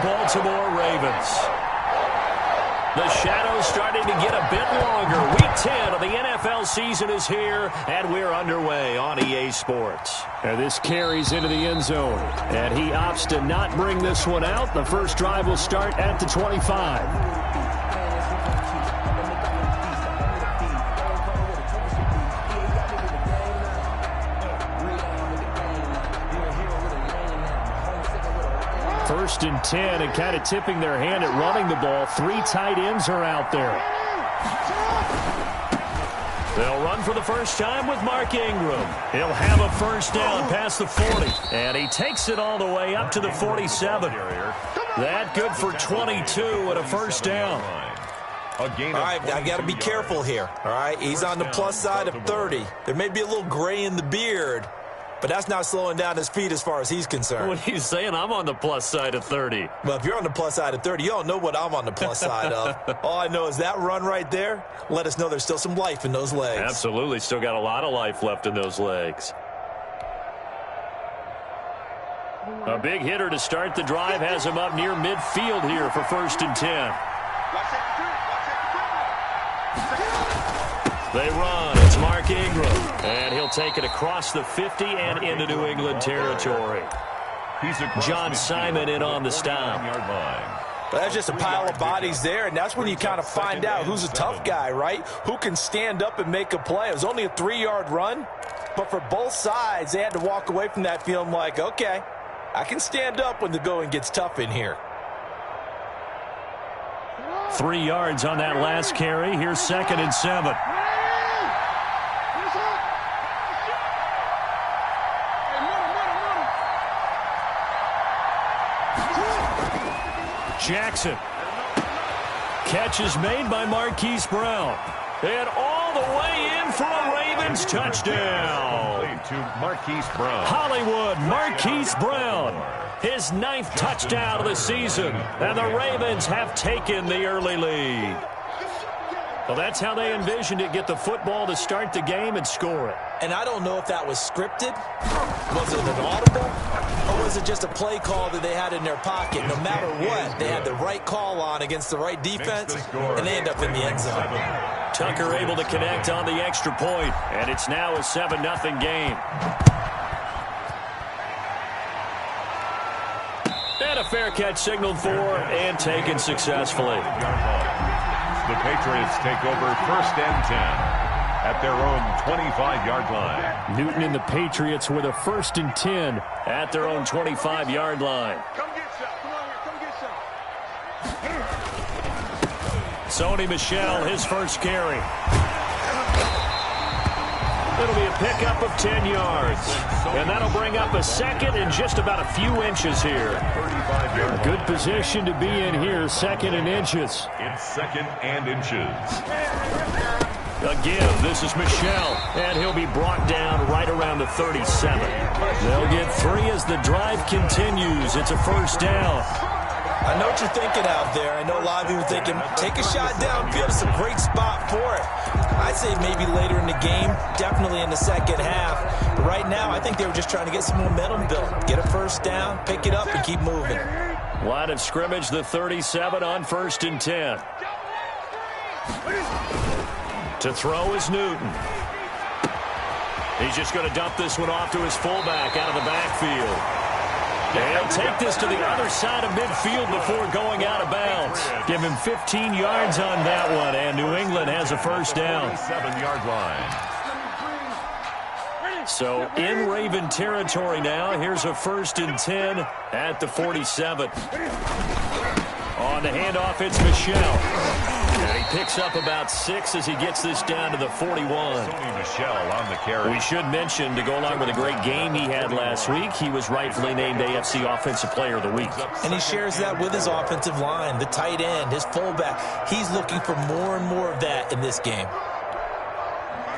Baltimore Ravens. The shadow's starting to get a bit longer. Week 10 of the NFL season is here, and we're underway on EA Sports. And this carries into the end zone, and he opts to not bring this one out. The first drive will start at the 25. First and 10, and kind of tipping their hand at running the ball. 3 tight ends are out there. They'll run for the first time with Mark Ingram. He'll have a first down past the 40, and he takes it all the way up to the 47. That good for 22 and a first down. All right, I got to be careful here. All right, he's on the plus side of 30. There may be a little gray in the beard, but that's not slowing down his speed as far as he's concerned. What are you saying? I'm on the plus side of 30. Well, if you're on the plus side of 30, you don't know what I'm on the plus side of. All I know is that run right there let us know there's still some life in those legs. Absolutely. Still got a lot of life left in those legs. A big hitter to start the drive has him up near midfield here for first and 10. They run. It's Mark Ingram. And he'll take it across the 50 and into New England territory. John Simon in on the stop. But that's just a pile of bodies there, and that's when you kind of find out who's a tough guy, right? Who can stand up and make a play. It was only a 3-yard run, but for both sides, they had to walk away from that feeling like, okay, I can stand up when the going gets tough in here. 3 yards on that last carry. Here's second and 7. Jackson. Catch is made by Marquise Brown. And all the way in for a Ravens touchdown. To Marquise Brown. Hollywood Marquise Brown. His 9th touchdown of the season. And the Ravens have taken the early lead. Well, that's how they envisioned it. Get the football to start the game and score it. And I don't know if that was scripted. Was it an audible? Or was it just a play call that they had in their pocket? No matter what, they had the right call on against the right defense, and they end up in the end zone. Tucker able to connect on the extra point, and it's now a 7-0 game. And a fair catch signaled for and taken successfully. The Patriots take over first and 10 at their own 25-yard line. Newton and the Patriots with a first and 10 at their own 25-yard line. Come get some. Come on here. Come get some. Sony Michel, his first carry. It'll be a pickup of 10 yards. And that'll bring up a second and just about a few inches here. Good position to be in here, second and inches. It's second and inches. Again, this is Michel, and he'll be brought down right around the 37. They'll get 3 as the drive continues. It's a first down. I know what you're thinking out there. I know a lot of people thinking, take a shot downfield. It's a great spot for it. I'd say maybe later in the game, definitely in the second half. But right now, I think they were just trying to get some momentum built. Get a first down, pick it up, and keep moving. Line of scrimmage, the 37 on first and 10. To throw is Newton. He's just going to dump this one off to his fullback out of the backfield. And he'll take this to the other side of midfield before going out of bounds. Give him 15 yards on that one, and New England has a first down. 7-yard line. So in Raven territory now. Here's a first and 10 at the 47. On the handoff, it's Michel. And he picks up about 6 as he gets this down to the 41. Michel on the carry. We should mention, to go along with a great game he had last week, he was rightfully named AFC Offensive Player of the Week. And he shares that with his offensive line, the tight end, his fullback. He's looking for more and more of that in this game.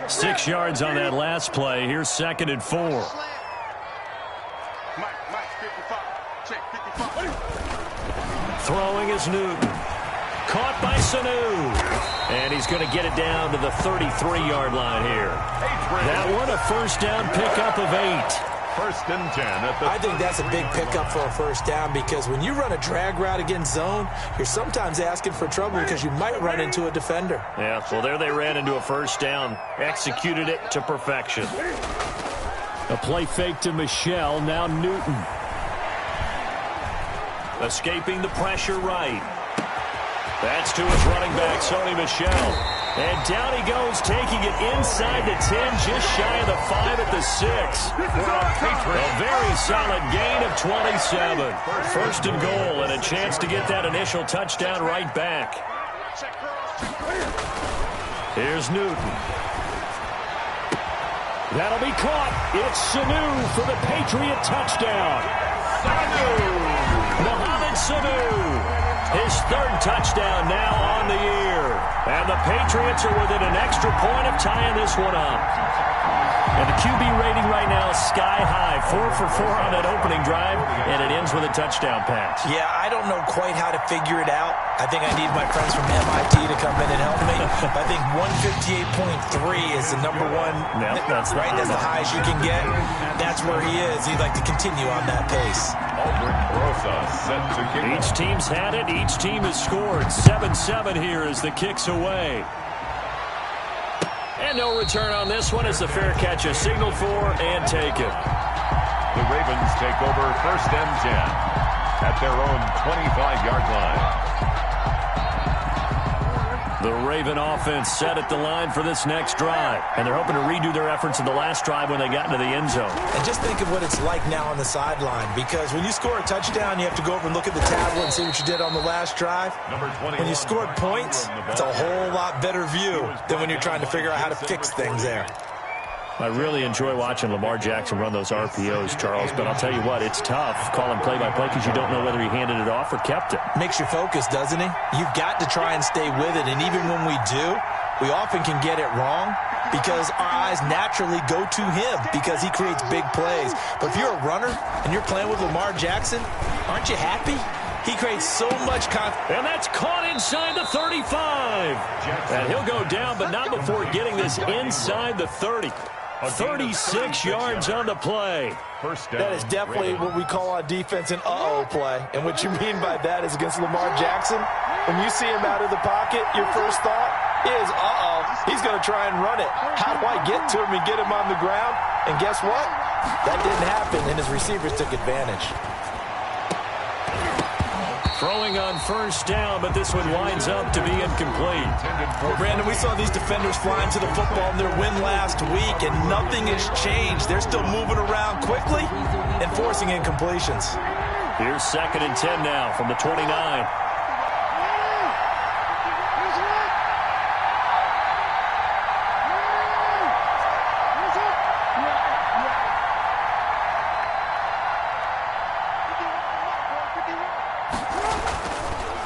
6 yards on that last play. Here's second and 4. Mike, 55. Check, 55. Throwing is Newton. Caught by Sanu. And he's going to get it down to the 33-yard line here. That one, a first down pickup of 8. First and 10 at the... I think that's a big pickup for a first down because when you run a drag route against zone, you're sometimes asking for trouble because you might run into a defender. Yeah, well, there they ran into a first down. Executed it to perfection. A play fake to Michelle, now Newton. Escaping the pressure right. That's to his running back, Sony Michel. And down he goes, taking it inside the 10, just shy of the 5 at the 6. A very solid gain of 27. First and goal, and a chance to get that initial touchdown right back. Here's Newton. That'll be caught. It's Sanu for the Patriot touchdown. Mohamed Sanu. His third touchdown now on the year. And the Patriots are within an extra point of tying this one up. And the QB rating right now is sky high. 4 for 4 on that opening drive, and it ends with a touchdown pass. Yeah, I don't know quite how to figure it out. I think I need my friends from MIT to come in and help me. I think 158.3 is the number one. Yep, that's right. That's the highest you can get. That's where he is. He'd like to continue on that pace. Each team's had it. Each team has scored. 7-7 here as the kick's away. And no return on this one as the fair catch is signaled for and taken. The Ravens take over first and 10 at their own 25-yard line. The Raven offense set at the line for this next drive. And they're hoping to redo their efforts in the last drive when they got into the end zone. And just think of what it's like now on the sideline. Because when you score a touchdown, you have to go over and look at the tablet and see what you did on the last drive. When you scored points, it's a whole lot better view than when you're trying to figure out how to fix things there. I really enjoy watching Lamar Jackson run those RPOs, Charles, but I'll tell you what, it's tough calling play-by-play because you don't know whether he handed it off or kept it. Makes you focus, doesn't he? You've got to try and stay with it, and even when we do, we often can get it wrong because our eyes naturally go to him because he creates big plays. But if you're a runner and you're playing with Lamar Jackson, aren't you happy? He creates so much confidence. And that's caught inside the 35. And he'll go down, but not before getting this inside the 30. 36 yards on the play. That is definitely what we call on defense an uh-oh play. And what you mean by that is against Lamar Jackson, when you see him out of the pocket, your first thought is, uh-oh, he's going to try and run it. How do I get to him and get him on the ground? And guess what? That didn't happen, and his receivers took advantage. Throwing on first down, but this one winds up to be incomplete. Well, Brandon, we saw these defenders flying to the football in their win last week, and nothing has changed. They're still moving around quickly and forcing incompletions. Here's 2nd and 10 now from the 29.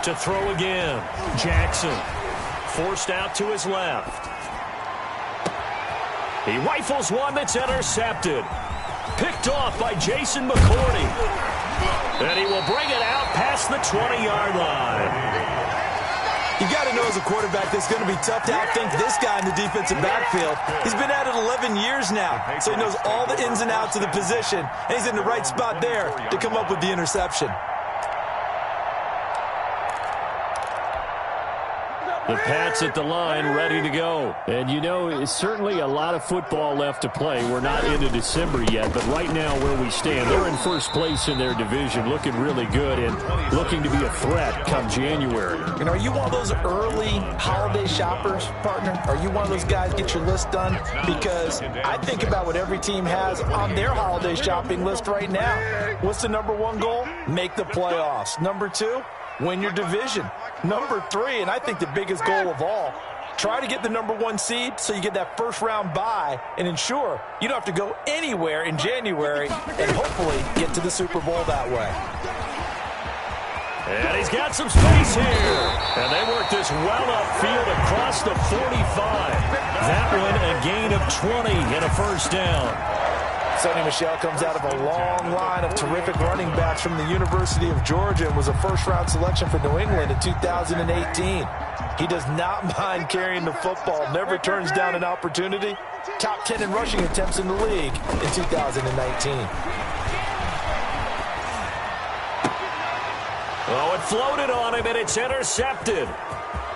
To throw again. Jackson forced out to his left. He rifles one that's intercepted. Picked off by Jason McCourty. And he will bring it out past the 20-yard line. You got to know as a quarterback that's going to be tough to outthink this guy in the defensive backfield. He's been at it 11 years now, so he knows all the ins and outs of the position, and he's in the right spot there to come up with the interception. The Pats at the line, ready to go. And, you know, it's certainly a lot of football left to play. We're not into December yet, but right now where we stand, they're in first place in their division, looking really good and looking to be a threat come January. And are you one of those early holiday shoppers, partner? Are you one of those guys get your list done? Because I think about what every team has on their holiday shopping list right now. What's the number one goal? Make the playoffs. Number 2, win your division. Number 3, and I think the biggest goal of all, try to get the number 1 seed so you get that first round bye and ensure you don't have to go anywhere in January and hopefully get to the Super Bowl that way. And he's got some space here. And they work this well upfield across the 45. That one a gain of 20 and a first down. Sony Michel comes out of a long line of terrific running backs from the University of Georgia and was a first-round selection for New England in 2018. He does not mind carrying the football, never turns down an opportunity, top 10 in rushing attempts in the league in 2019. Oh, it floated on him, and it's intercepted.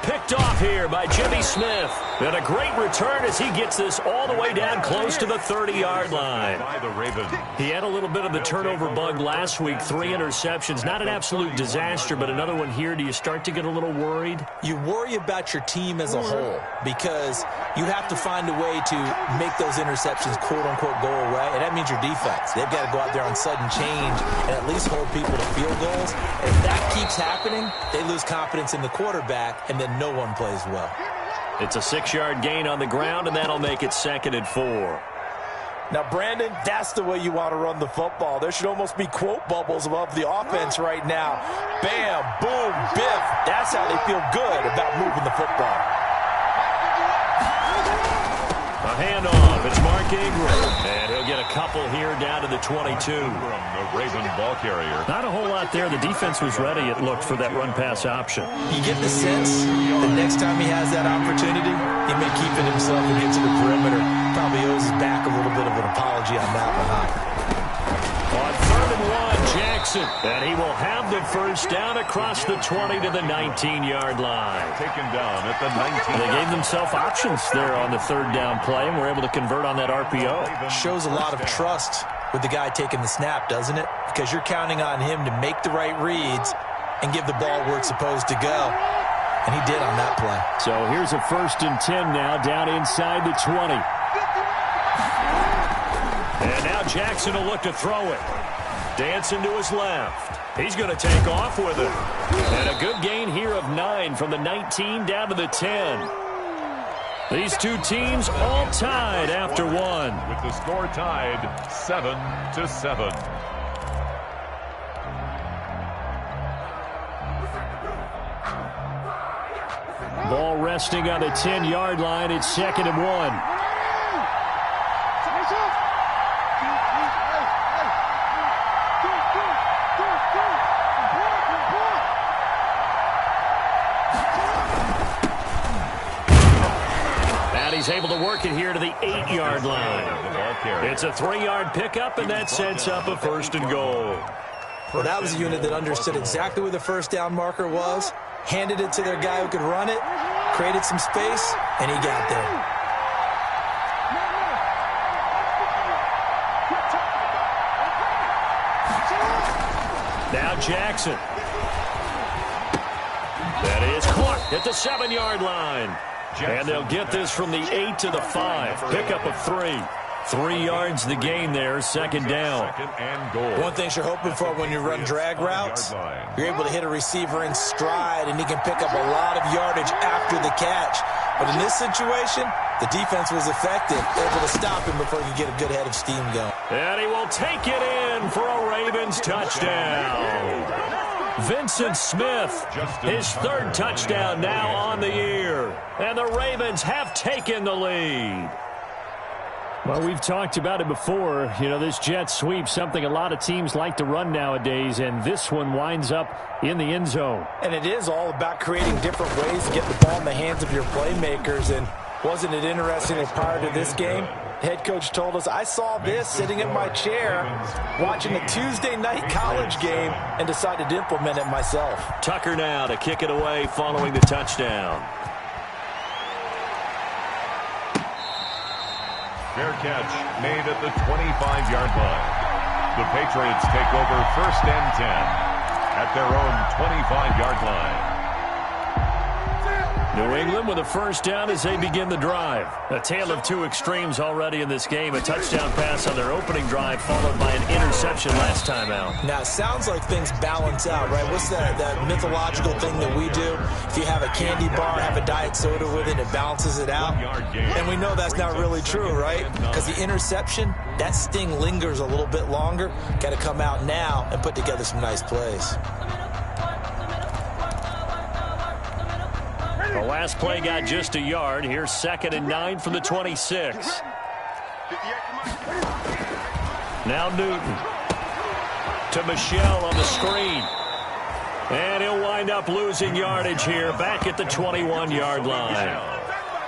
Picked off here by Jimmy Smith. And a great return as he gets this all the way down close to the 30-yard line. By the Ravens. He had a little bit of the turnover bug last week, 3 interceptions. Not an absolute disaster, but another one here. Do you start to get a little worried? You worry about your team as a whole because you have to find a way to make those interceptions, quote-unquote, go away, and that means your defense. They've got to go out there on sudden change and at least hold people to field goals. And if that keeps happening, they lose confidence in the quarterback, and then no one plays well. It's a 6-yard gain on the ground, and that'll make it 2nd and 4. Now, Brandon, that's the way you want to run the football. There should almost be quote bubbles above the offense right now. Bam, boom, biff. That's how they feel good about moving the football. A handoff. It's Mark Ingram. And he'll get a couple here down to the 22. From the Raven ball carrier. Not a whole lot there. The defense was ready, it looked, for that run-pass option. You get the sense the next time he has that opportunity, he may keep it himself and get to the perimeter. Probably owes his back a little bit of an apology on that one, huh? On 3rd and 1, Jackson. And he will have the first down across the 20 to the 19-yard line. Taken down at the 19. They gave themselves options there on the 3rd down play, and were able to convert on that RPO. Shows a lot of trust with the guy taking the snap, doesn't it? Because you're counting on him to make the right reads and give the ball where it's supposed to go. And he did on that play. So here's a 1st and 10 now, down inside the 20. And now Jackson will look to throw it. Dancing to his left. He's going to take off with it. And a good gain here of 9 from the 19 down to the 10. These two teams all tied after 1. With the score tied 7-7. Ball resting on the 10-yard line. It's 2nd and 1. He's able to work it here to the 8-yard line. It's a 3-yard pickup, and that sets up a 1st and goal. Well, that was a unit that understood exactly where the first down marker was, handed it to their guy who could run it, created some space, and he got there. Now Jackson. That is caught at the 7-yard line. And they'll get this from the 8 to the 5. Pickup of 3. 3 yards the gain there, 2nd down. One thing you're hoping for when you run drag routes, you're able to hit a receiver in stride, and he can pick up a lot of yardage after the catch. But in this situation, the defense was effective, able to stop him before he could get a good head of steam going. And he will take it in for a Ravens touchdown. Vincent Smith, his 3rd touchdown now on the year. And the Ravens have taken the lead. Well, we've talked about it before. You know, this jet sweep, something a lot of teams like to run nowadays, and this one winds up in the end zone. And it is all about creating different ways to get the ball in the hands of your playmakers. And wasn't it interesting that prior to this game, head coach told us, I saw this sitting in my chair watching a Tuesday night college game and decided to implement it myself. Tucker now to kick it away following the touchdown. Fair catch made at the 25-yard line. The Patriots take over 1st and 10 at their own 25-yard line. New England with a 1st down as they begin the drive. A tale of 2 extremes already in this game. A touchdown pass on their opening drive followed by an interception last time out. Now, it sounds like things balance out, right? What's that mythological thing that we do? If you have a candy bar, have a diet soda with it, it balances it out. And we know that's not really true, right? Because the interception, that sting lingers a little bit longer. Got to come out now and put together some nice plays. The last play got just a yard. Here's 2nd and 9 from the 26. Now Newton to Michelle on the screen. And he'll wind up losing yardage here back at the 21-yard line.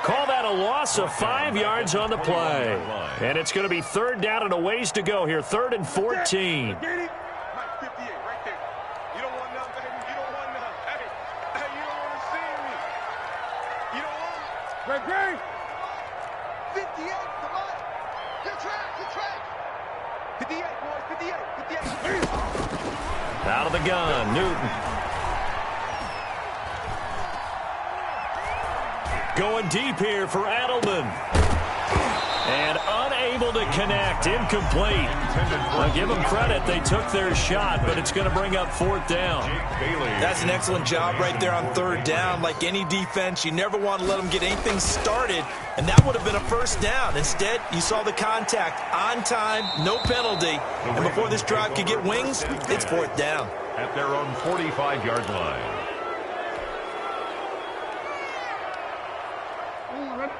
Call that a loss of 5 yards on the play. And it's going to be third down and a ways to go here. 3rd and 14. Mike, 58 right there. You don't want none, baby. You don't want none. Hey, you don't want to see me. You don't want Greg. 58, come on. Good track, good track. 58, boys, 58. Out of the gun, Newton. Going deep here for Adelman. And unable to connect. Incomplete. I'll give them credit. They took their shot, but it's going to bring up 4th down. That's an excellent job right there on 3rd down. Like any defense, you never want to let them get anything started, and that would have been a 1st down. Instead, you saw the contact on time, no penalty, and before this drive could get wings, it's 4th down. At their own 45-yard line.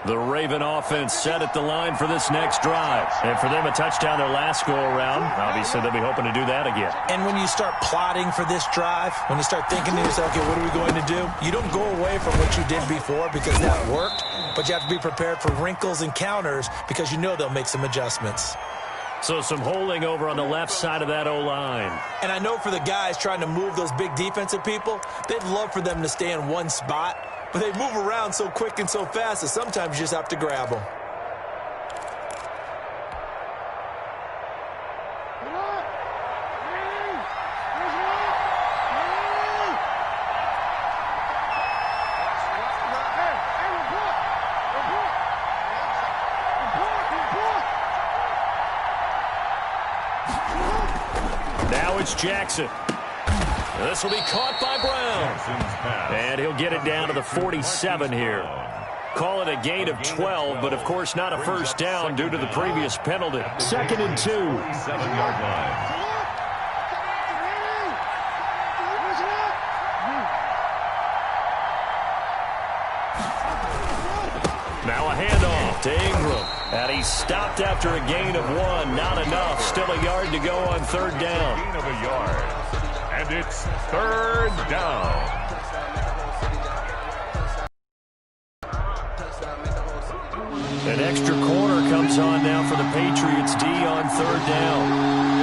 The Raven offense set at the line for this next drive. And for them, a touchdown their last go-around. Obviously, they'll be hoping to do that again. And when you start plotting for this drive, when you start thinking to yourself, okay, what are we going to do? You don't go away from what you did before because that worked, but you have to be prepared for wrinkles and counters because you know they'll make some adjustments. So some holding over on the left side of that O-line. And I know for the guys trying to move those big defensive people, they'd love for them to stay in one spot. But they move around so quick and so fast that sometimes you just have to grab them. Now it's Jackson. This will be caught by Brown. And he'll get it down to the 47 here. Call it a gain of 12, but of course not a 1st down due to the previous penalty. 2nd and 2. 7-yard line. Now a handoff to Ingram. And he's stopped after a gain of 1. Not enough. Still a yard to go on 3rd down. Gain of a yard. And it's 3rd down. An extra corner comes on now for the Patriots D on 3rd down.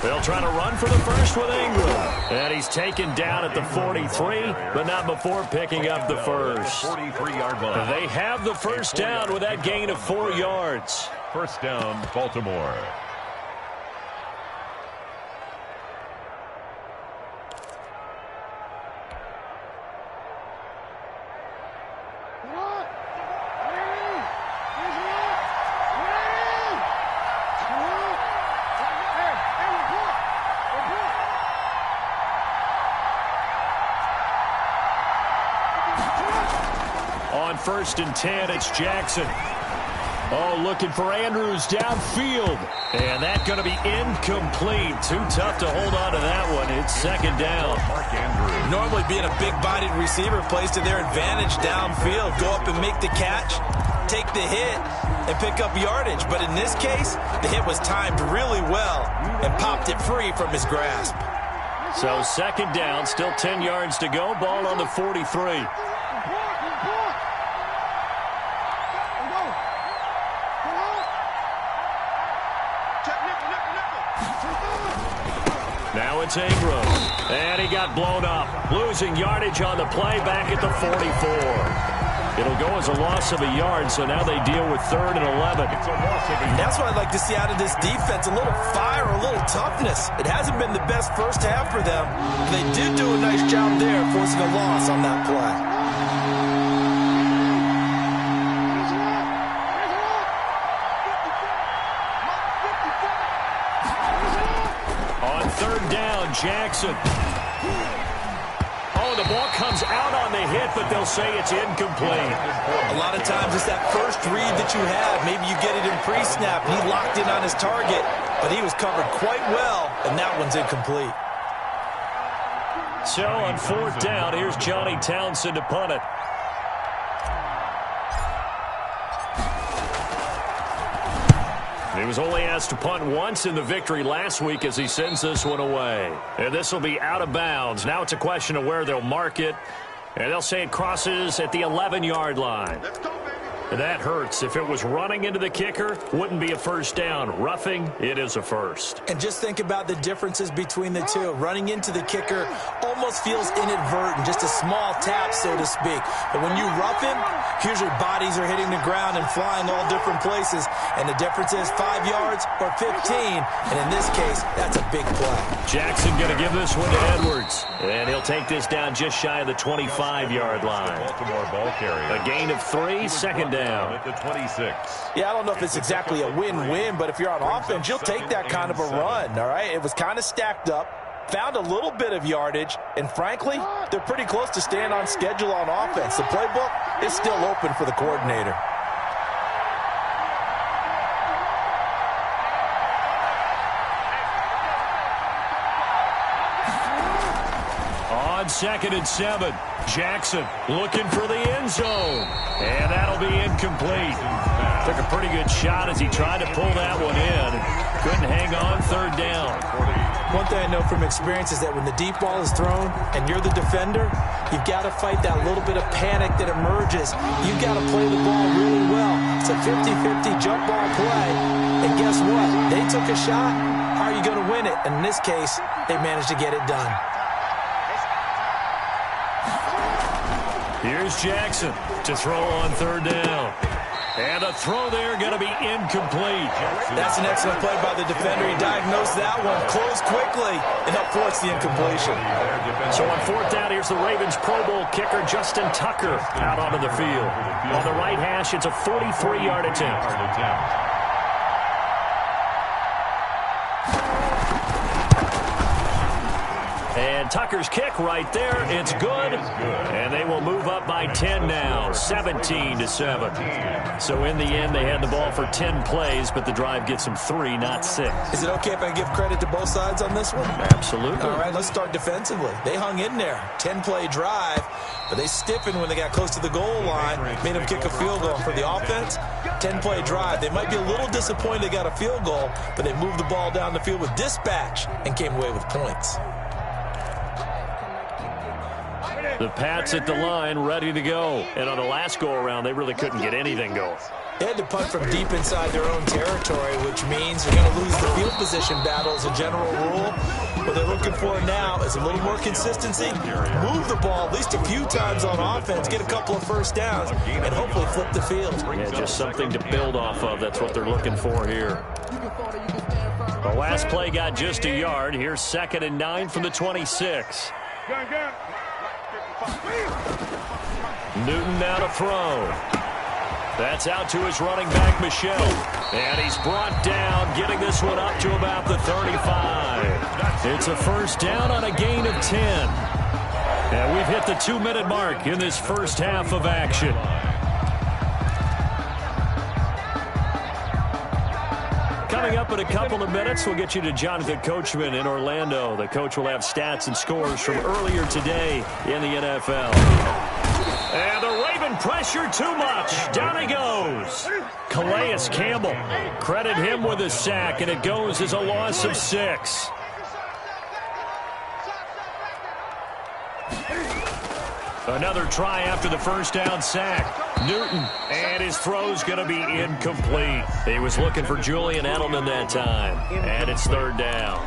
They'll try to run for the first with Ingram. And he's taken down at the 43, but not before picking up the first. 43-yard line. They have the 1st down with that gain of 4 yards. 1st down, Baltimore. On 1st and 10, it's Jackson. Oh, looking for Andrews downfield. And that's going to be incomplete. Too tough to hold on to that one. It's 2nd down. Mark Andrews. Normally being a big-bodied receiver plays to their advantage downfield. Go up and make the catch, take the hit, and pick up yardage. But in this case, the hit was timed really well and popped it free from his grasp. So 2nd down, still 10 yards to go. Ball on the 43. Now it's Ingram. And he got blown up. Losing yardage on the play back at the 44. It'll go as a loss of a yard, so now they deal with 3rd and 11. That's what I'd like to see out of this defense. A little fire, a little toughness. It hasn't been the best 1st half for them. They did do a nice job there, forcing a loss on that play. On 3rd down, Jackson. Oh, the ball comes out on the hit, but they'll say it's incomplete. A lot of times it's that first read that you have. Maybe you get it in pre-snap, and he locked in on his target, but he was covered quite well, and that one's incomplete. So on 4th down, here's Johnny Townsend to punt it. He was only asked to punt once in the victory last week as he sends this one away. And this will be out of bounds. Now it's a question of where they'll mark it. And they'll say it crosses at the 11-yard line. Let's go, baby. That hurts. If it was running into the kicker, wouldn't be a first down. Roughing, it is a first. And just think about the differences between the two. Running into the kicker almost feels inadvertent, just a small tap, so to speak. But when you rough him, usually bodies are hitting the ground and flying all different places. And the difference is 5 yards or 15. And in this case, that's a big play. Jackson going to give this one to Edwards. And he'll take this down just shy of the 25-yard line. Baltimore ball carrier. A gain of 3, second down. At the 26. Yeah, I don't know if it's exactly a win-win, but if you're on offense, you'll take that kind of a run, all right? It was kind of stacked up, found a little bit of yardage, and frankly, they're pretty close to staying on schedule on offense. The playbook is still open for the coordinator. On 2nd and 7, Jackson looking for the end zone. And that'll be incomplete. Took a pretty good shot as he tried to pull that one in. Couldn't hang on, 3rd down. One thing I know from experience is that when the deep ball is thrown and you're the defender, you've got to fight that little bit of panic that emerges. You've got to play the ball really well. It's a 50-50 jump ball play. And guess what? They took a shot. How are you going to win it? And in this case, they managed to get it done. Here's Jackson to throw on 3rd down. And a throw there going to be incomplete. That's an excellent play by the defender. He diagnosed that one, closed quickly, and helped force the incompletion. So on 4th down, here's the Ravens Pro Bowl kicker, Justin Tucker, out onto the field. On the right hash, it's a 43-yard attempt. And Tucker's kick right there. It's good. And they will move up by 10 now, 17-7. So in the end, they had the ball for 10 plays, but the drive gets them 3, not 6. Is it okay if I give credit to both sides on this one? Absolutely. All right, let's start defensively. They hung in there. 10-play drive, but they stiffened when they got close to the goal line, made them kick a field goal. For the offense, 10-play drive. They might be a little disappointed they got a field goal, but they moved the ball down the field with dispatch and came away with points. The Pats at the line, ready to go. And on the last go-around, they really couldn't get anything going. They had to punt from deep inside their own territory, which means they're going to lose the field position battle as a general rule. What they're looking for now is a little more consistency, move the ball at least a few times on offense, get a couple of first downs, and hopefully flip the field. Yeah, just something to build off of. That's what they're looking for here. The last play got just a yard. Here's 2nd and 9 from the 26. Newton now to throw. That's out to his running back, Michel. And he's brought down, getting this one up to about the 35. It's a first down on a gain of 10. And we've hit the 2-minute mark in this first half of action. Coming up in a couple of minutes, we'll get you to Jonathan Coachman in Orlando. The coach will have stats and scores from earlier today in the NFL. And the Raven pressure too much. Down he goes. Calais Campbell. Credit him with a sack, and it goes as a loss of 6. Another try after the first down sack. Newton, and his throw's going to be incomplete. He was looking for Julian Edelman that time, and it's 3rd down.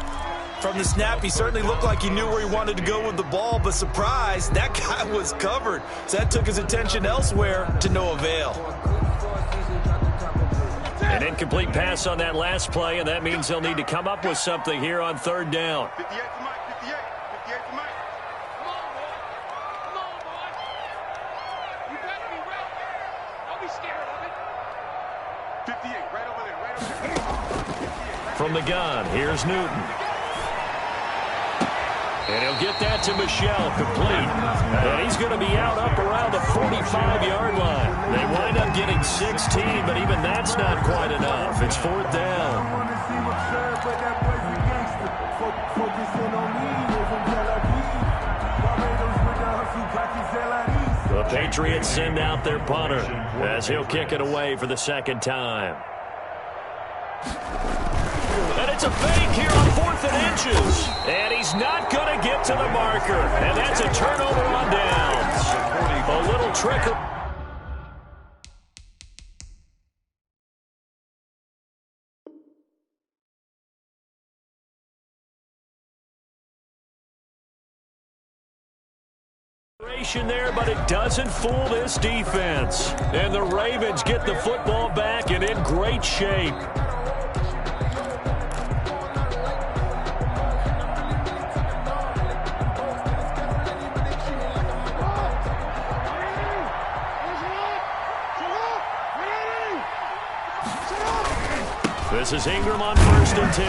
From the snap, he certainly looked like he knew where he wanted to go with the ball, but surprise, that guy was covered. So that took his attention elsewhere to no avail. An incomplete pass on that last play, and that means they'll need to come up with something here on 3rd down. 58 to Mike, 58 to Mike. Come on, boy. You better be ready. Don't be scared of it. 58, right over there, right over there. From the gun, here's Newton. And he'll get that to Michel, complete. And he's going to be out up around the 45-yard line. They wind up getting 16, but even that's not quite enough. It's 4th down. The Patriots send out their punter as he'll kick it away for the 2nd time. It's a fake here on 4th and inches. And he's not going to get to the marker. And that's a turnover on downs. A little trickery. There, but it doesn't fool this defense. And the Ravens get the football back and in great shape. This is Ingram on 1st and 10.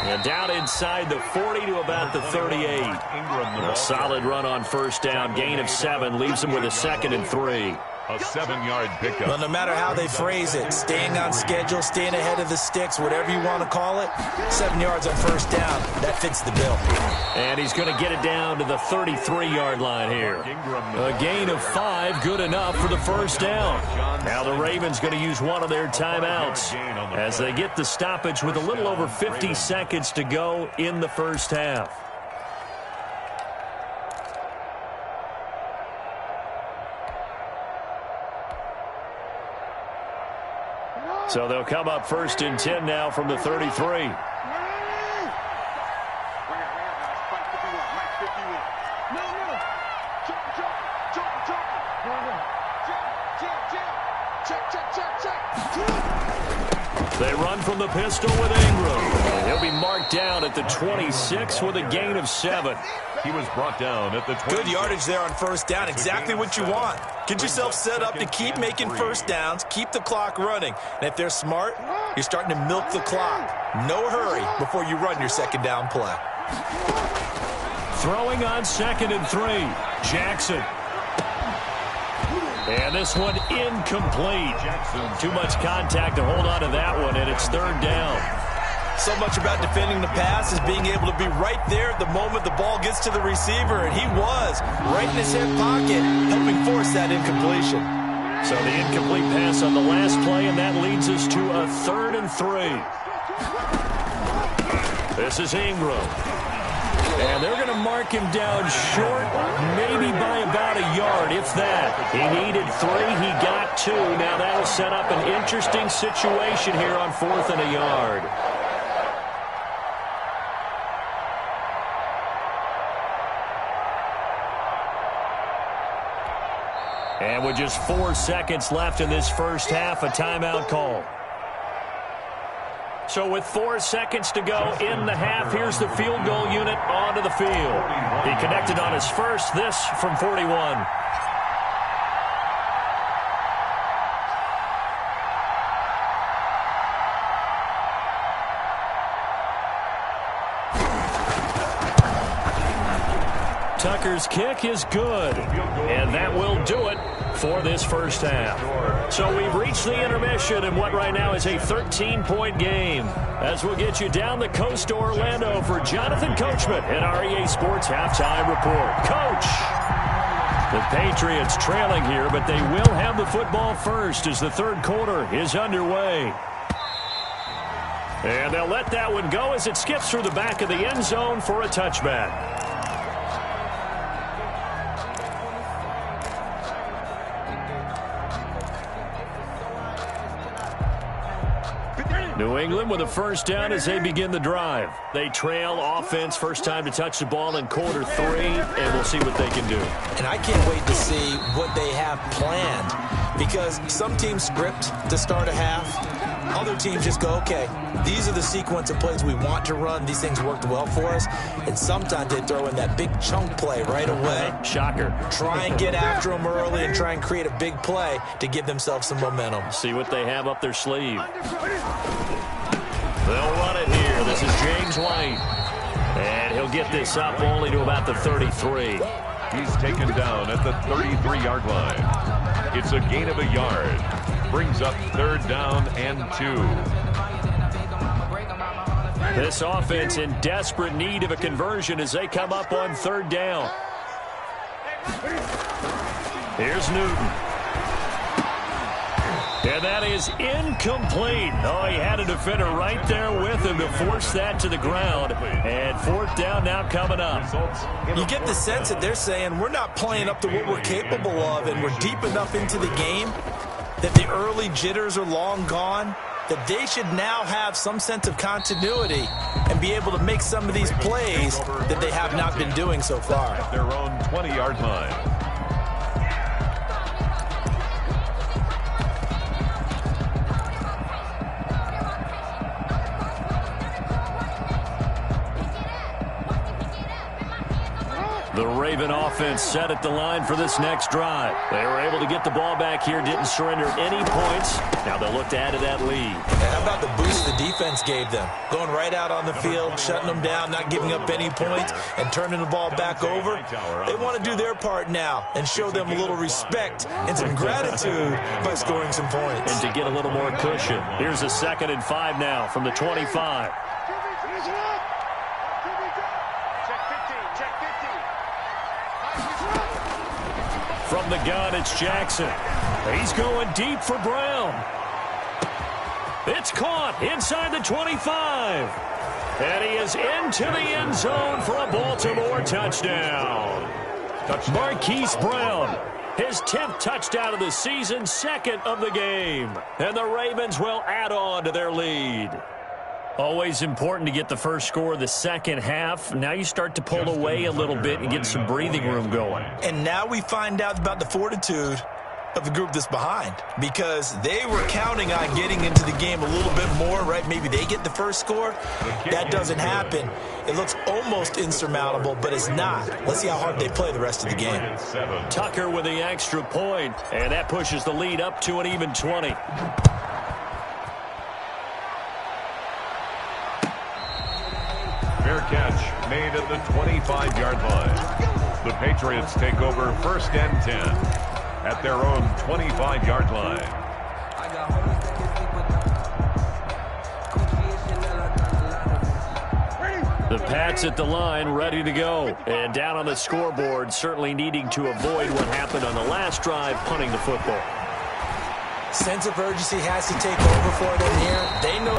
And down inside the 40 to about the 38. A solid run on 1st down. Gain of 7 leaves him with a 2nd and 3. A 7-yard pickup. Well, no matter how they phrase it, staying on schedule, staying ahead of the sticks, whatever you want to call it, 7 yards on 1st down, that fits the bill. And he's going to get it down to the 33-yard line here. A gain of 5, good enough for the 1st down. Now the Ravens going to use one of their timeouts as they get the stoppage with a little over 50 seconds to go in the 1st half. So they'll come up 1st and 10 now from the 33. They run from the pistol with Ingram. He'll be marked down at the 26 with a gain of 7. He was brought down at the 20. Good yardage there on 1st down. Exactly what you want. Get yourself set up to keep making 1st downs, keep the clock running. And if they're smart, you're starting to milk the clock. No hurry before you run your 2nd down play. Throwing on 2nd and 3. Jackson. And this one incomplete. Too much contact to hold on to that one, and it's 3rd down. So much about defending the pass is being able to be right there at the moment the ball gets to the receiver, and he was right in his hip pocket, helping force that incompletion. So the incomplete pass on the last play, and that leads us to a 3rd and 3. This is Ingram. And they're going to mark him down short, maybe by about a yard, if that. He needed 3, he got 2. Now that'll set up an interesting situation here on 4th and a yard. And with just 4 seconds left in this 1st half, a timeout call. So with 4 seconds to go in the half, here's the field goal unit onto the field. He connected on his first, this from 41. Tucker's kick is good, and that will do it for this 1st half. So we've reached the intermission in what right now is a 13-point game, as we'll get you down the coast to Orlando for Jonathan Coachman at our EA Sports Halftime Report. Coach! The Patriots trailing here, but they will have the football first as the 3rd quarter is underway. And they'll let that one go as it skips through the back of the end zone for a touchback. New England with a 1st down as they begin the drive. They trail offense, first time to touch the ball in quarter 3, and we'll see what they can do. And I can't wait to see what they have planned, because some teams script to start a half. Other teams just go, okay, these are the sequence of plays we want to run. These things worked well for us. And sometimes they throw in that big chunk play right away. Shocker. Try and get after them early and try and create a big play to give themselves some momentum. See what they have up their sleeve. They'll run it here. This is James White. And he'll get this up only to about the 33. He's taken down at the 33-yard line. It's a gain of a yard. Brings up 3rd down and 2. This offense in desperate need of a conversion as they come up on 3rd down. Here's Newton. And that is incomplete. Oh, he had a defender right there with him to force that to the ground. And fourth down now coming up. You get the sense that they're saying we're not playing up to what we're capable of, and we're deep enough into the game that the early jitters are long gone, that they should now have some sense of continuity and be able to make some of these plays that they have not been doing so far. At their own 20-yard line. The Raven offense set at the line for this next drive. They were able to get the ball back here, didn't surrender any points. Now they'll look to add to that lead. How about the boost the defense gave them? Going right out on the field, shutting them down, not giving up any points, and turning the ball back over. They want to do their part now and show them a little respect and some gratitude by scoring some points. And to get a little more cushion. Here's a 2nd and 5 now from the 25. From the gun, it's Jackson. He's going deep for Brown. It's caught inside the 25. And he is into the end zone for a Baltimore touchdown. Marquise Brown, his 10th touchdown of the season, 2nd of the game. And the Ravens will add on to their lead. Always important to get the first score of the second half. Now you start to pull away a little bit and get some breathing room going. And now we find out about the fortitude of the group that's behind, because they were counting on getting into the game a little bit more, right? Maybe they get the first score. That doesn't happen. It looks almost insurmountable, but it's not. Let's see how hard they play the rest of the game. Tucker with the extra point, and that pushes the lead up to an even 20. Fair catch made at the 25-yard line. The Patriots take over 1st and 10 at their own 25-yard line. The Pats at the line, ready to go. And down on the scoreboard, certainly needing to avoid what happened on the last drive, punting the football. Sense of urgency has to take over for them here. They know.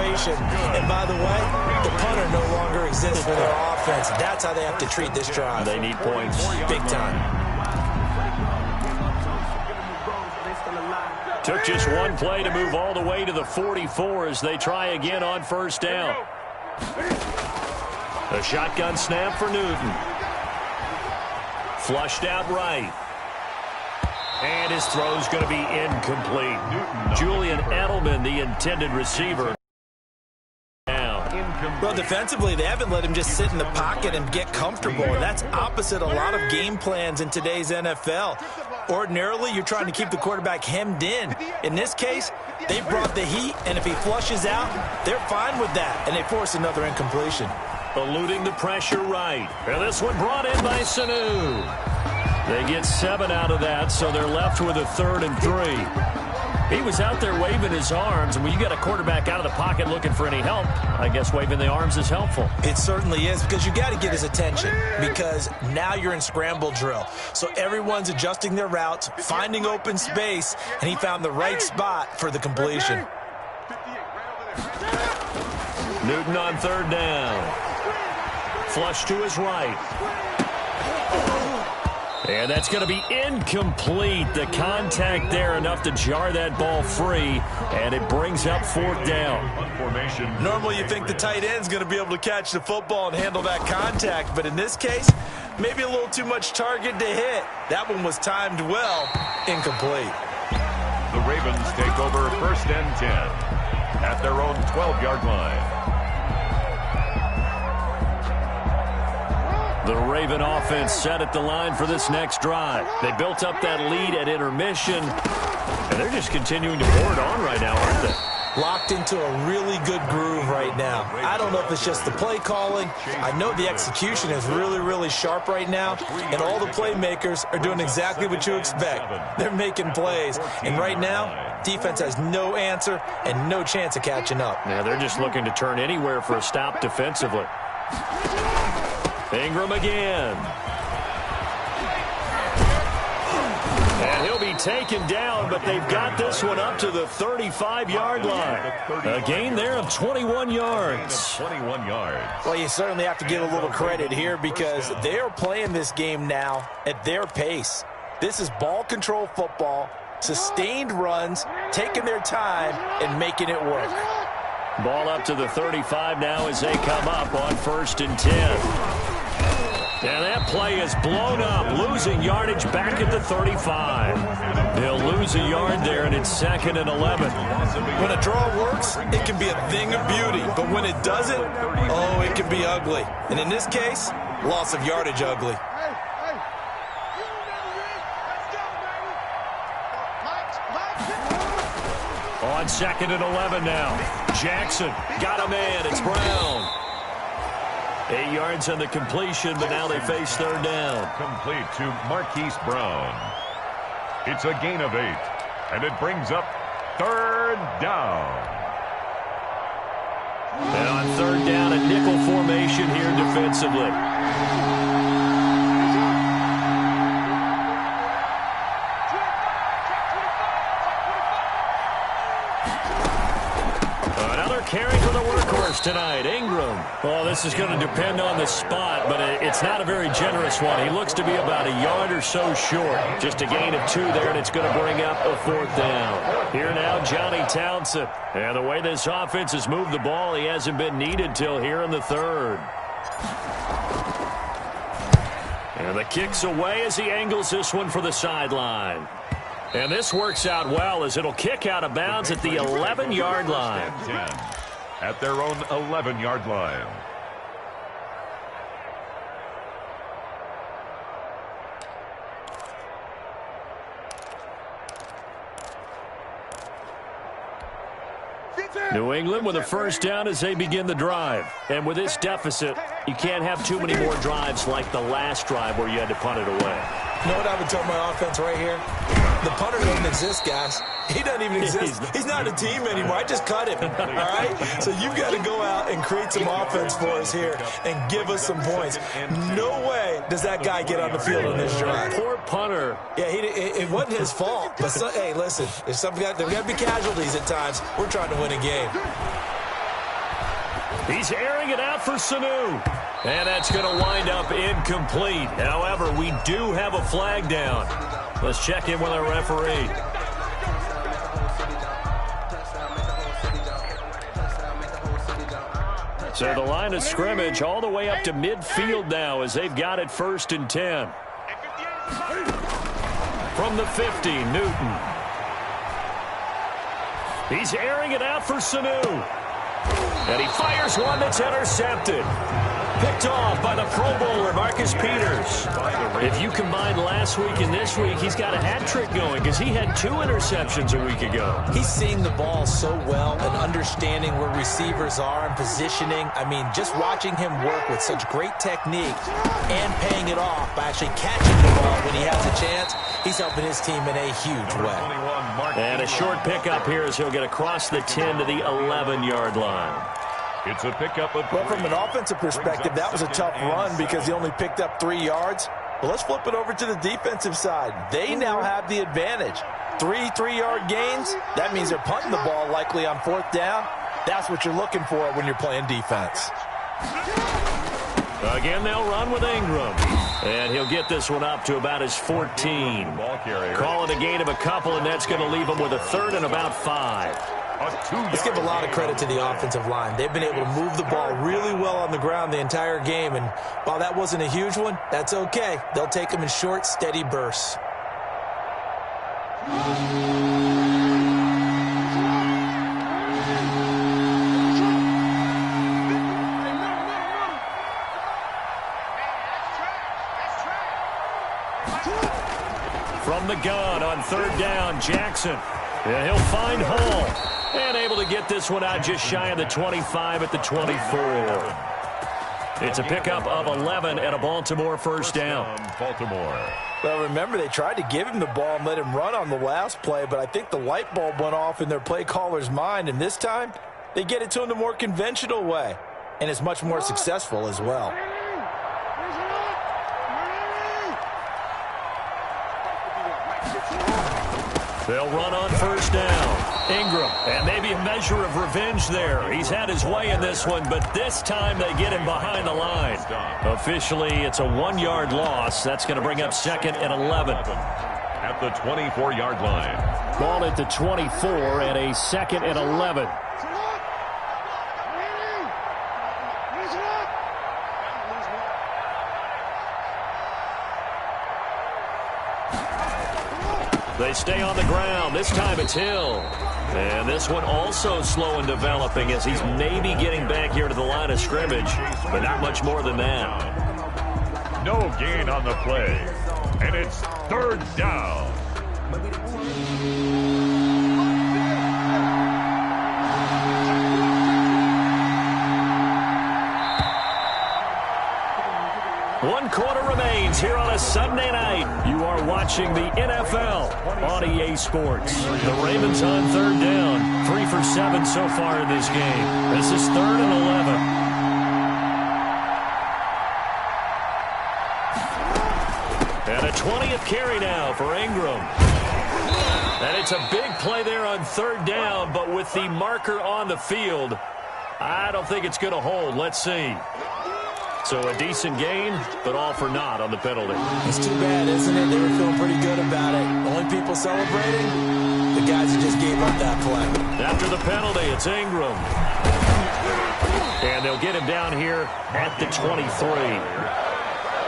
And by the way, the punter no longer exists for their offense. That's how they have to treat this drive. They need points. Big time. Took just one play to move all the way to the 44 as they try again on 1st down. A shotgun snap for Newton. Flushed out right. And his throw's going to be incomplete. Julian Edelman, the intended receiver. Well, defensively, they haven't let him just sit in the pocket and get comfortable. And that's opposite a lot of game plans in today's NFL. Ordinarily, you're trying to keep the quarterback hemmed in. In this case, they brought the heat, and if he flushes out, they're fine with that. And they force another incompletion. Eluding the pressure right. And this one brought in by Sanu. They get 7 out of that, so they're left with a 3rd and 3. He was out there waving his arms, and when you got a quarterback out of the pocket looking for any help, I guess waving the arms is helpful. It certainly is, because you got to get his attention, because now you're in scramble drill. So everyone's adjusting their routes, finding open space, and he found the right spot for the completion. Newton on 3rd down. Flush to his right. And that's going to be incomplete. The contact there enough to jar that ball free, and it brings up 4th down. Normally you think the tight end's going to be able to catch the football and handle that contact, but in this case, maybe a little too much target to hit. That one was timed well. Incomplete. The Ravens take over 1st and 10 at their own 12-yard line. The Raven offense set at the line for this next drive. They built up that lead at intermission, and they're just continuing to pour it on right now, aren't they? Locked into a really good groove right now. I don't know if it's just the play calling. I know the execution is really, really sharp right now, and all the playmakers are doing exactly what you expect. They're making plays, and right now, defense has no answer and no chance of catching up. Yeah, they're just looking to turn anywhere for a stop defensively. Ingram again. And he'll be taken down, but they've got this one up to the 35-yard line. A gain there of 21 yards. 21 yards. Well, you certainly have to give a little credit here because they're playing this game now at their pace. This is ball control football, sustained runs, taking their time, and making it work. Ball up to the 35 now as they come up on 1st and 10. And that play is blown up, losing yardage back at the 35. They'll lose a yard there, and it's 2nd and 11. When a draw works, it can be a thing of beauty. But when it doesn't, oh, it can be ugly. And in this case, loss of yardage ugly. On 2nd and 11 now. Jackson got a man. It's Brown. 8 yards on the completion, but now they face 3rd down. Complete to Marquise Brown. It's a gain of 8, and it brings up 3rd down. And on 3rd down, a nickel formation here defensively. Carry for the workhorse tonight, Ingram. Oh, this is going to depend on the spot, but it's not a very generous one. He looks to be about a yard or so short. Just a gain of 2 there, and it's going to bring up a 4th down. Here now, Johnny Townsend. And the way this offense has moved the ball, he hasn't been needed till here in the 3rd. And the kick's away as he angles this one for the sideline. And this works out well as it'll kick out of bounds at the 11-yard line. At their own 11-yard line. New England with a 1st down as they begin the drive. And with this deficit, you can't have too many more drives like the last drive where you had to punt it away. You know what I would tell my offense right here? The punter doesn't exist, guys. He doesn't even exist. He's not a team anymore. I just cut him, all right? So you've got to go out and create some offense for us here and give us some points. No way does that guy get on the field on this drive. Poor punter. Yeah, it wasn't his fault. But, hey, listen, there's got to be casualties at times. We're trying to win a game. He's airing it out for Sanu. And that's going to wind up incomplete. However, we do have a flag down. Let's check in with our referee. So the line of scrimmage all the way up to midfield now as they've got it 1st and 10. From the 50, Newton. He's airing it out for Sanu. And he fires one that's intercepted. Picked off by the Pro Bowler, Marcus Peters. If you combine last week and this week, he's got a hat trick going because he had 2 interceptions a week ago. He's seeing the ball so well and understanding where receivers are and positioning. I mean, just watching him work with such great technique and paying it off by actually catching the ball when he has a chance, he's helping his team in a huge way. And a short pickup here as he'll get across the 10 to the 11-yard line. It's a pickup of 3. Well, from an offensive perspective, that was a tough run because he only picked up 3 yards. But let's flip it over to the defensive side. They now have the advantage. 3 3-yard gains, that means they're punting the ball likely on 4th down. That's what you're looking for when you're playing defense. Again, they'll run with Ingram. And he'll get this one up to about his 14. Call it a gain of a couple, and that's going to leave him with a 3rd and about 5. Let's give a lot of credit to the offensive line. They've been able to move the ball really well on the ground the entire game. And while that wasn't a huge one, that's okay. They'll take them in short, steady bursts. From the gun on 3rd down, Jackson. And he'll find Hall. And able to get this one out just shy of the 25 at the 24. It's a pickup of 11 and a Baltimore 1st down. Baltimore. Well, remember, they tried to give him the ball and let him run on the last play, but I think the light bulb went off in their play caller's mind, and this time they get it to him the more conventional way, and it's much more successful as well. They'll run on first down. Ingram, and maybe a measure of revenge there. He's had his way in this one, but this time they get him behind the line. Officially, it's a 1-yard loss. That's going to bring up 2nd and 11. At the 24-yard line. Ball at the 24 and a 2nd and 11. They stay on the ground. This time it's Hill. And this one also slow in developing as he's maybe getting back here to the line of scrimmage, but not much more than that. No gain on the play. And it's 3rd down. One quarter remains here on a Sunday night. You are watching the NFL on EA Sports. The Ravens on 3rd down. 3 for 7 so far in this game. This is 3rd and 11. And a 20th carry now for Ingram. And it's a big play there on 3rd down, but with the marker on the field, I don't think it's going to hold. Let's see. So a decent gain, but all for naught on the penalty. It's too bad, isn't it? They were feeling pretty good about it. Only people celebrating, the guys who just gave up that play. After the penalty, it's Ingram. And they'll get him down here at the 23.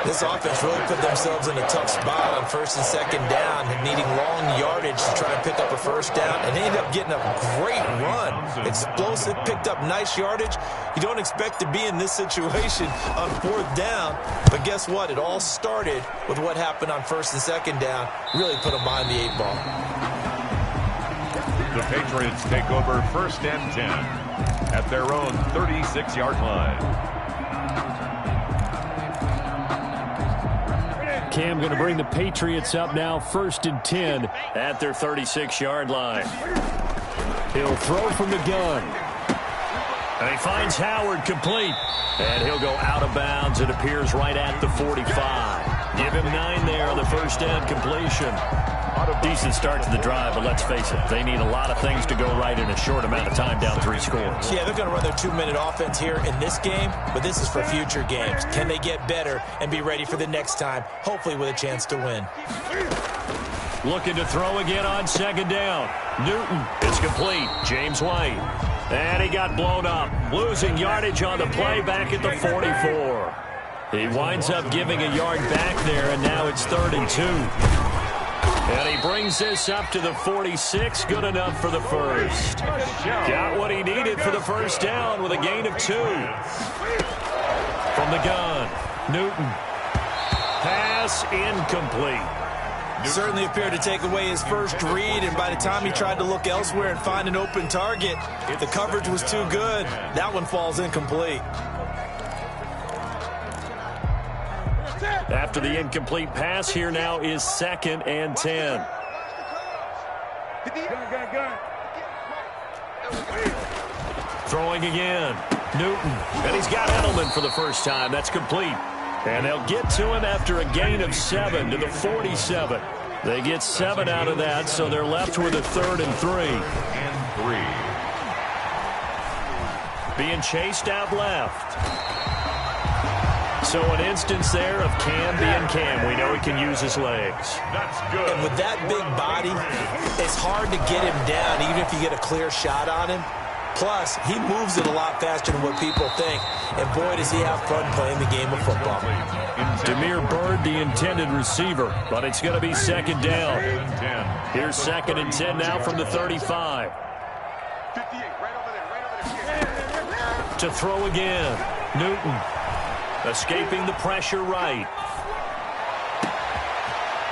This offense really put themselves in a tough spot on 1st and 2nd down, needing long yardage to try and pick up a 1st down, and they ended up getting a great run. Explosive, picked up nice yardage. You don't expect to be in this situation on 4th down, but guess what? It all started with what happened on 1st and 2nd down. Really put them behind the 8 ball. The Patriots take over 1st and 10 at their own 36-yard line. Cam going to bring the Patriots up now, 1st and 10 at their 36-yard line. He'll throw from the gun. And he finds Howard complete. And he'll go out of bounds. It appears right at the 45. Give him 9 there on the 1st down completion. Decent start to the drive, but let's face it, they need a lot of things to go right in a short amount of time, down 3 scores. Yeah, they're going to run their 2-minute offense here in this game, but this is for future games. Can they get better and be ready for the next time, hopefully with a chance to win? Looking to throw again on 2nd down. Newton is complete. James White. And he got blown up. Losing yardage on the play back at the 44. He winds up giving a yard back there, and now it's 3rd and 2. And he brings this up to the 46. Good enough for the 1st. Got what he needed for the 1st down with a gain of 2. From the gun, Newton. Pass incomplete. Certainly appeared to take away his first read, and by the time he tried to look elsewhere and find an open target, the coverage was too good. That one falls incomplete. After the incomplete pass, here now is 2nd and 10. Throwing again. Newton. And he's got Edelman for the first time. That's complete. And they'll get to him after a gain of 7 to the 47. They get 7 out of that, so they're left with a 3rd and 3. Being chased out left. So an instance there of Cam being Cam. We know he can use his legs. That's good. And with that big body, it's hard to get him down even if you get a clear shot on him. Plus, he moves it a lot faster than what people think. And boy, does he have fun playing the game of football. Demir Bird, the intended receiver, but it's going to be 2nd down. Here's 2nd and 10 now from the 35. To throw again, Newton. Escaping the pressure right.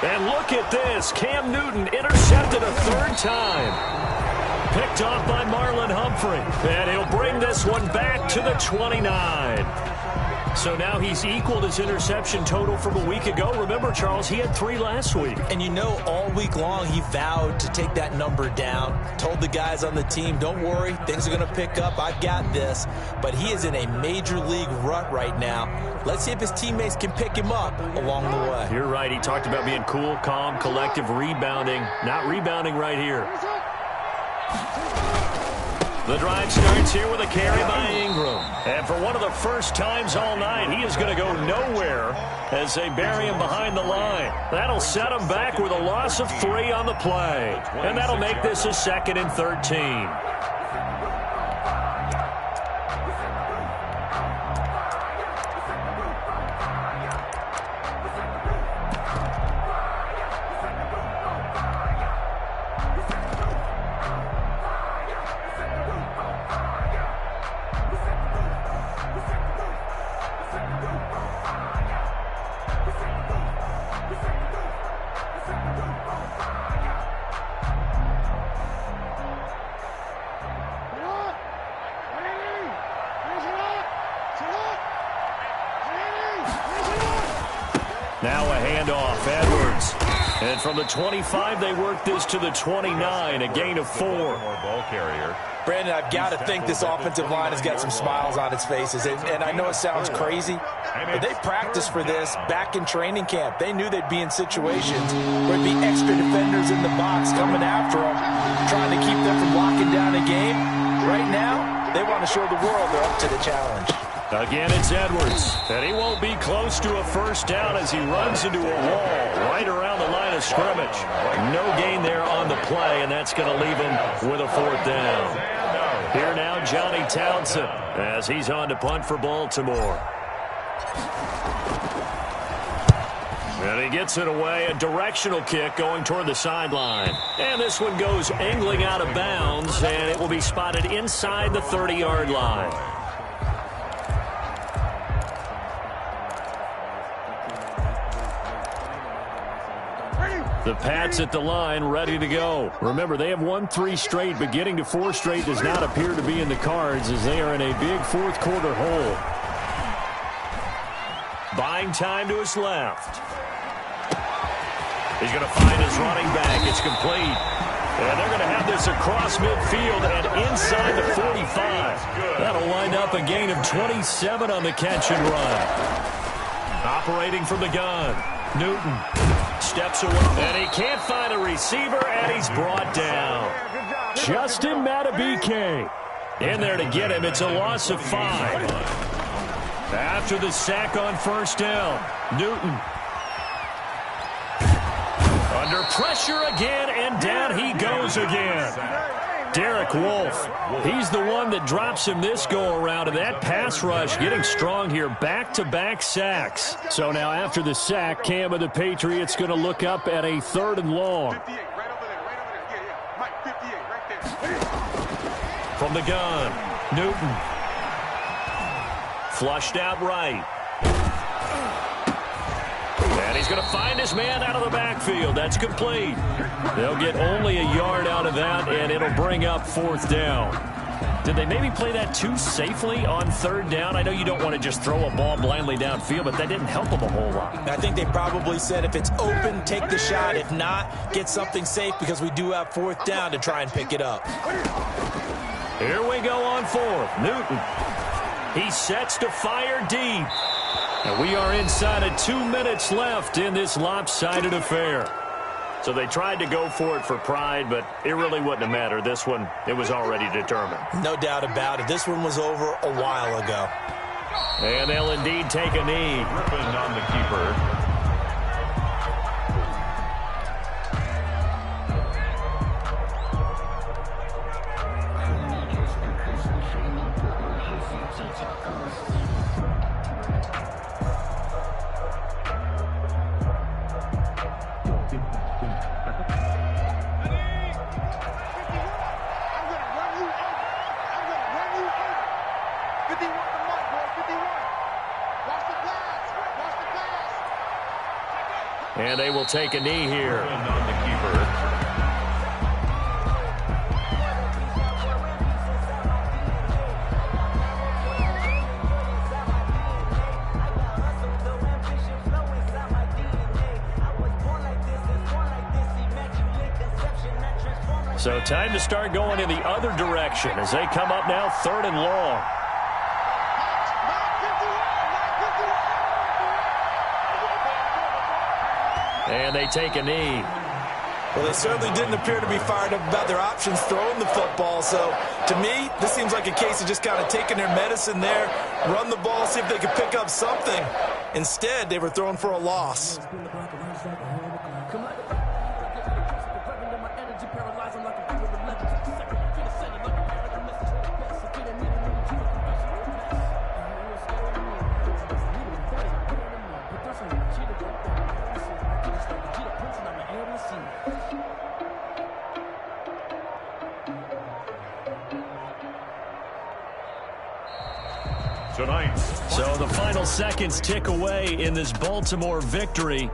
And look at this. Cam Newton intercepted a 3rd time. Picked off by Marlon Humphrey. And he'll bring this one back to the 29. So now he's equaled his interception total from a week ago. Remember, Charles, he had 3 last week. And you know, all week long he vowed to take that number down. Told the guys on the team, don't worry, things are going to pick up. I've got this. But he is in a major league rut right now. Let's see if his teammates can pick him up along the way. You're right. He talked about being cool, calm, collective, rebounding. Not rebounding right here. The drive starts here with a carry by Ingram. And for one of the first times all night, he is going to go nowhere as they bury him behind the line. That'll set him back with a loss of 3 on the play. And that'll make this a 2nd and 13. Now a handoff, Edwards. And from the 25, they work this to the 29, a gain of 4. Ball carrier. Brandon, I've got to think this offensive line has got some smiles on its faces. And I know it sounds crazy, but they practiced for this back in training camp. They knew they'd be in situations where there'd be extra defenders in the box coming after them, trying to keep them from locking down a game. Right now, they want to show the world they're up to the challenge. Again, it's Edwards, and he won't be close to a first down as he runs into a wall right around the line of scrimmage. No gain there on the play, and that's going to leave him with a 4th down. Here now, Johnny Townsend, as he's on to punt for Baltimore. And he gets it away, a directional kick going toward the sideline. And this one goes angling out of bounds, and it will be spotted inside the 30-yard line. The Pats at the line, ready to go. Remember, they have won 3 straight, but getting to 4 straight does not appear to be in the cards as they are in a big 4th quarter hole. Buying time to his left. He's going to find his running back. It's complete. And they're going to have this across midfield and inside the 45. That'll wind up a gain of 27 on the catch and run. Operating from the gun, Newton steps away, and he can't find a receiver, and he's brought down. Justin Matabike in there to get him. It's a loss of 5. After the sack on first down, Newton under pressure again, and down he goes again. Derek Wolfe, he's the one that drops him this go-around, and that pass rush getting strong here, back-to-back sacks. So now after the sack, Cam of the Patriots going to look up at a 3rd and long. 58, right over there, right over there. Yeah. Mike, 58, right there. From the gun, Newton. Flushed out right. And he's going to find his man out of the backfield. That's complete. They'll get only a yard out of that, and it'll bring up 4th down. Did they maybe play that too safely on 3rd down? I know you don't want to just throw a ball blindly downfield, but that didn't help them a whole lot. I think they probably said if it's open, take the shot. If not, get something safe because we do have 4th down to try and pick it up. Here we go on 4th. Newton. He sets to fire deep. And we are inside of 2 minutes left in this lopsided affair. So they tried to go for it for pride, but it really wouldn't have mattered. This one, it was already determined. No doubt about it. This one was over a while ago. And they'll indeed take a knee. Griffin on the keeper. And they will take a knee here. On the keeper. So time to start going in the other direction as they come up now 3rd and long. And they take a knee. Well, they certainly didn't appear to be fired up about their options throwing the football. So, to me, this seems like a case of just kind of taking their medicine there, run the ball, see if they could pick up something. Instead, they were throwing for a loss. Tonight. So the final seconds tick away in this Baltimore victory.